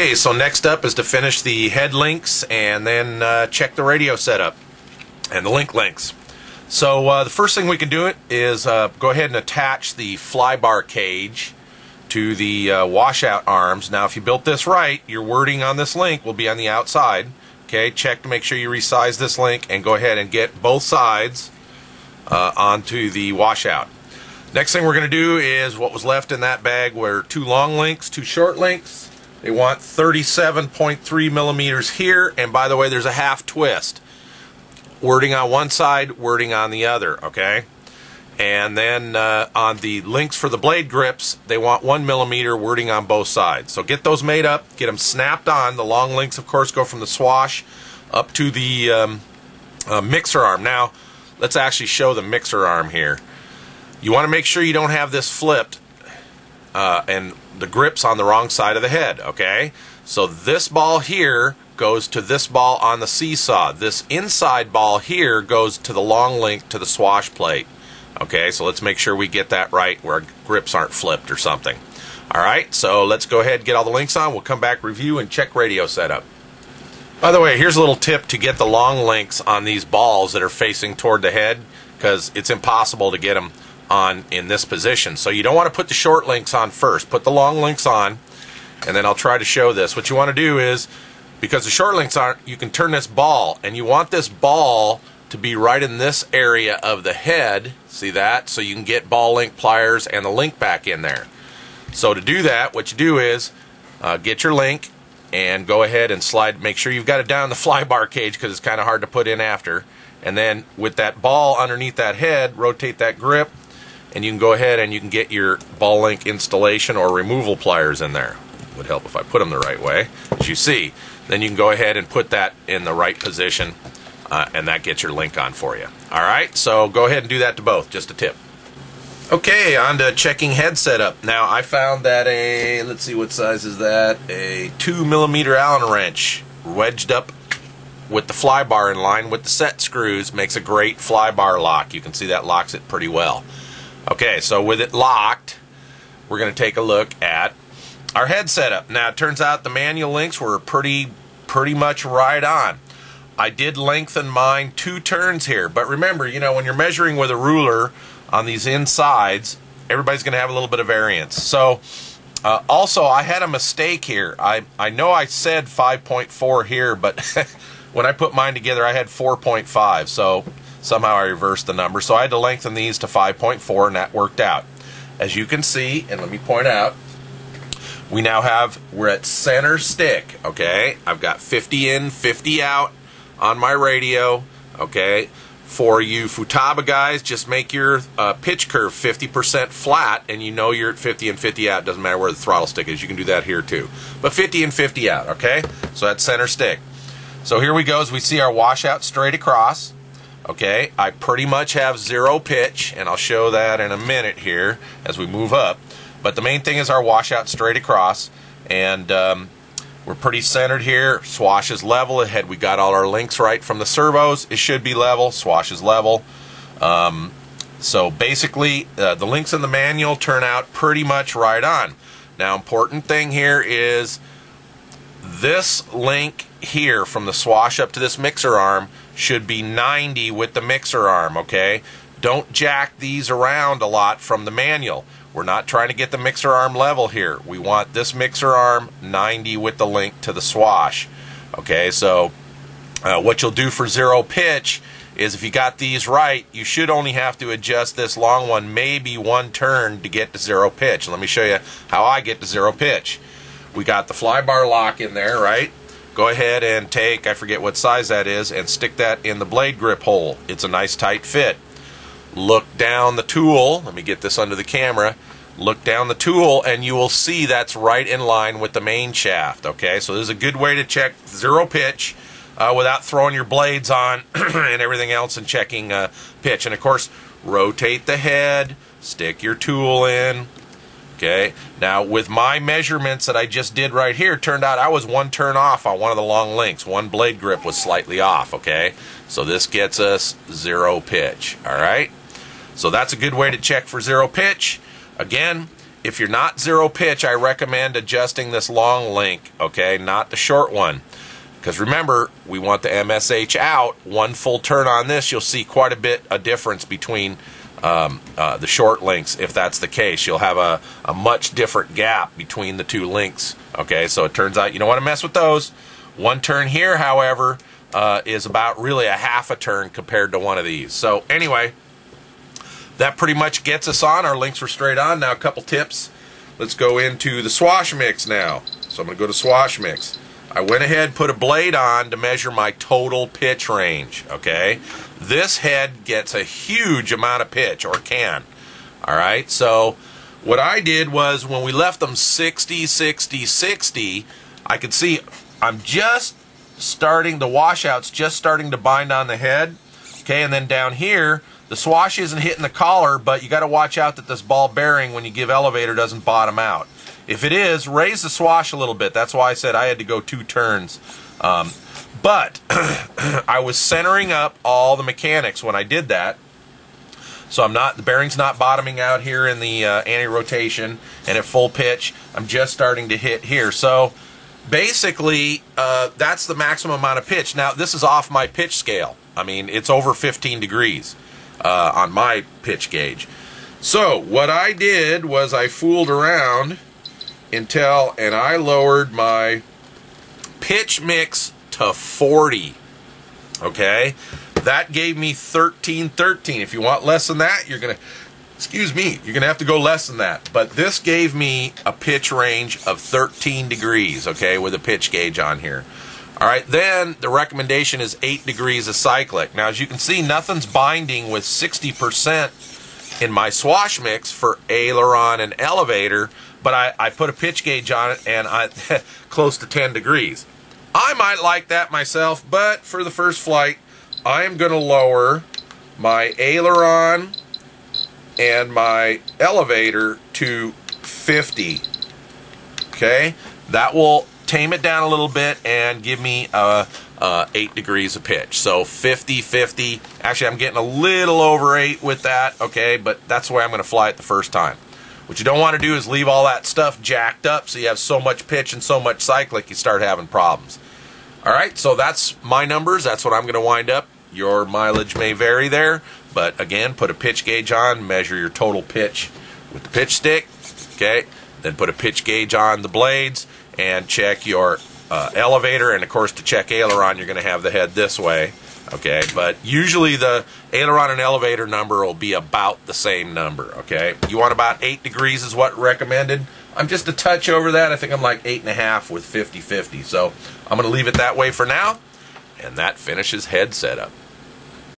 Okay, so next up is to finish the head links and then check the radio setup and the link links. So the first thing we can do is go ahead and attach the fly bar cage to the washout arms. Now if you built this right, your wording on this link will be on the outside. Okay, check to make sure you resize this link and go ahead and get both sides onto the washout. Next thing we're going to do is what was left in that bag were two long links, two short links. They want 37.3 millimeters here, and by the way, there's a half twist. Wording on one side, wording on the other, okay? And then on the links for the blade grips, they want 1 millimeter wording on both sides. So get those made up, get them snapped on. The long links, of course, go from the swash up to the mixer arm. Now, let's actually show the mixer arm here. You want to make sure you don't have this flipped and the grip's on the wrong side of the head, okay? So this ball here goes to this ball on the seesaw. This inside ball here goes to the long link to the swash plate. Okay, so let's make sure we get that right where our grips aren't flipped or something. Alright, so let's go ahead and get all the links on. We'll come back, review, and check radio setup. By the way, here's a little tip to get the long links on these balls that are facing toward the head, because it's impossible to get them on in this position. So you don't want to put the short links on first. Put the long links on, and then I'll try to show this. What you want to do is, because the short links aren't, you can turn this ball, and you want this ball to be right in this area of the head. See that? So you can get ball link pliers and the link back in there. So to do that, what you do is get your link and go ahead and slide. Make sure you've got it down the fly bar cage because it's kind of hard to put in after. And then with that ball underneath that head, rotate that grip, and you can go ahead and you can get your ball link installation or removal pliers in there. It would help if I put them the right way, as you see. Then you can go ahead and put that in the right position, and that gets your link on for you. Alright, so go ahead and do that to both, just a tip. Okay, on to checking head setup. Now I found that let's see, what size is that? A 2 millimeter Allen wrench wedged up with the fly bar in line with the set screws makes a great fly bar lock. You can see that locks it pretty well. Okay, so with it locked, we're going to take a look at our head setup. Now it turns out the manual links were pretty much right on. I did lengthen mine 2 turns here, but remember, you know, when you're measuring with a ruler on these insides, everybody's going to have a little bit of variance. So also I had a mistake here. I know I said 5.4 here, but when I put mine together I had 4.5, so somehow I reversed the number. So I had to lengthen these to 5.4, and that worked out. As you can see, and let me point out, we're at center stick, okay? I've got 50 in, 50 out on my radio, okay? For you Futaba guys, just make your pitch curve 50% flat, and you know you're at 50 and 50 out. Doesn't matter where the throttle stick is. You can do that here too. But 50 and 50 out, okay? So that's center stick. So here we go as we see our washout straight across. Okay, I pretty much have 0 pitch, and I'll show that in a minute here as we move up. But the main thing is our washout straight across, and we're pretty centered here. Swash is level ahead. We got all our links right from the servos. It should be level. Swash is level. So basically, the links in the manual turn out pretty much right on. Now, important thing here is this link here from the swash up to this mixer arm should be 90 with the mixer arm, okay? Don't jack these around a lot from the manual. We're not trying to get the mixer arm level here. We want this mixer arm 90 with the link to the swash. Okay, so what you'll do for 0 pitch is if you got these right, you should only have to adjust this long one maybe 1 turn to get to 0 pitch. Let me show you how I get to 0 pitch. We got the fly bar lock in there, right? Go ahead and take, I forget what size that is, and stick that in the blade grip hole. It's a nice tight fit. Look down the tool. Let me get this under the camera. Look down the tool and you will see that's right in line with the main shaft. Okay, so this is a good way to check 0 pitch without throwing your blades on and everything else and checking pitch. And of course, rotate the head, stick your tool in. Okay, now with my measurements that I just did right here, turned out I was 1 turn off on one of the long links. One blade grip was slightly off, okay? So this gets us 0 pitch, all right? So that's a good way to check for 0 pitch. Again, if you're not zero pitch, I recommend adjusting this long link, okay, not the short one. Because remember, we want the MSH out. One full turn on this, you'll see quite a bit of difference between the short links. If that's the case, you'll have a much different gap between the two links. Okay, so it turns out you don't want to mess with those. One turn here, however, is about really a half a turn compared to one of these. So anyway, that pretty much gets us on. Our links were straight on. Now a couple tips. Let's go into the swash mix now. So I'm going to go to swash mix. I went ahead and put a blade on to measure my total pitch range, okay? This head gets a huge amount of pitch, or can, all right? So what I did was when we left them 60, 60, 60, I could see I'm just starting, the washout's just starting to bind on the head, okay? And then down here, the swash isn't hitting the collar, but you got to watch out that this ball bearing, when you give elevator, doesn't bottom out. If it is, raise the swash a little bit. That's why I said I had to go 2 turns. But I was centering up all the mechanics when I did that. So the bearing's not bottoming out here in the anti-rotation, and at full pitch, I'm just starting to hit here. So basically, that's the maximum amount of pitch. Now, this is off my pitch scale. I mean, it's over 15 degrees on my pitch gauge. So what I did was I fooled around and I lowered my pitch mix to 40. Okay, that gave me 13. If you want less than that, you're gonna have to go less than that. But this gave me a pitch range of 13 degrees, okay, with a pitch gauge on here. All right, then the recommendation is 8 degrees of cyclic. Now, as you can see, nothing's binding with 60% in my swash mix for aileron and elevator, but I put a pitch gauge on it, and I close to 10 degrees. I might like that myself, but for the first flight, I am going to lower my aileron and my elevator to 50. Okay, that will tame it down a little bit and give me 8 degrees of pitch. So 50, 50. Actually, I'm getting a little over 8 with that, okay, but that's the way I'm going to fly it the first time. What you don't want to do is leave all that stuff jacked up so you have so much pitch and so much cyclic you start having problems. All right, so that's my numbers. That's what I'm going to wind up. Your mileage may vary there, but again, put a pitch gauge on, measure your total pitch with the pitch stick, okay? Then put a pitch gauge on the blades and check your elevator, and of course to check aileron you're going to have the head this way, okay? But usually the aileron and elevator number will be about the same number, okay? You want about 8 degrees is what recommended. I'm just a touch over that. I think I'm like 8.5 with 50-50. So I'm going to leave it that way for now, and that finishes head setup.